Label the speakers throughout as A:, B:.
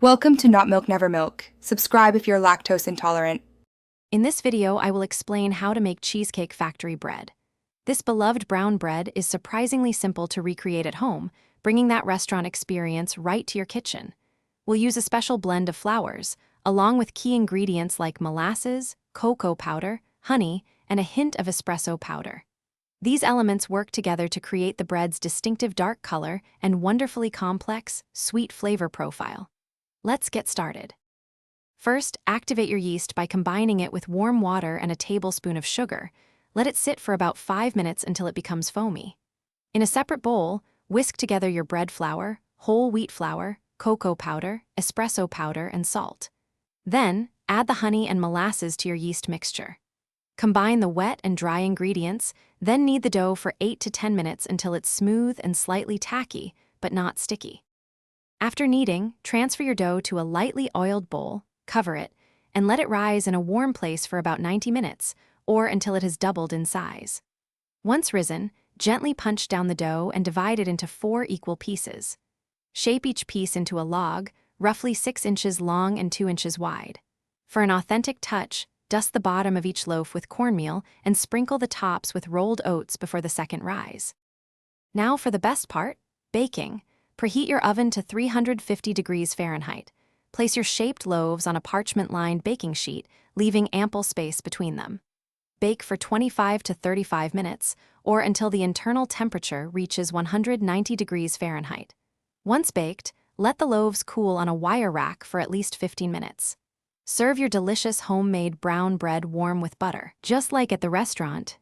A: Welcome to Not Milk Never Milk. Subscribe if you're lactose intolerant.
B: In this video, I will explain how to make Cheesecake Factory bread. This beloved brown bread is surprisingly simple to recreate at home, bringing that restaurant experience right to your kitchen. We'll use a special blend of flours, along with key ingredients like molasses, cocoa powder, honey, and a hint of espresso powder. These elements work together to create the bread's distinctive dark color and wonderfully complex, sweet flavor profile. Let's get started. First, activate your yeast by combining it with warm water and a tablespoon of sugar. Let it sit for about 5 minutes until it becomes foamy. In a separate bowl, whisk together your bread flour, whole wheat flour, cocoa powder, espresso powder, and salt. Then, add the honey and molasses to your yeast mixture. Combine the wet and dry ingredients, then knead the dough for 8 to 10 minutes until it's smooth and slightly tacky, but not sticky. After kneading, transfer your dough to a lightly oiled bowl, cover it, and let it rise in a warm place for about 90 minutes, or until it has doubled in size. Once risen, gently punch down the dough and divide it into 4 equal pieces. Shape each piece into a log, roughly 6 inches long and 2 inches wide. For an authentic touch, dust the bottom of each loaf with cornmeal and sprinkle the tops with rolled oats before the second rise. Now for the best part, baking. Preheat your oven to 350 degrees Fahrenheit. Place your shaped loaves on a parchment-lined baking sheet, leaving ample space between them. Bake for 25 to 35 minutes, or until the internal temperature reaches 190 degrees Fahrenheit. Once baked, let the loaves cool on a wire rack for at least 15 minutes. Serve your delicious homemade brown bread warm with butter, just like at the restaurant.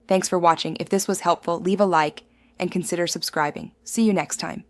A: Thanks for watching. If this was helpful, leave a like and consider subscribing. See you next time.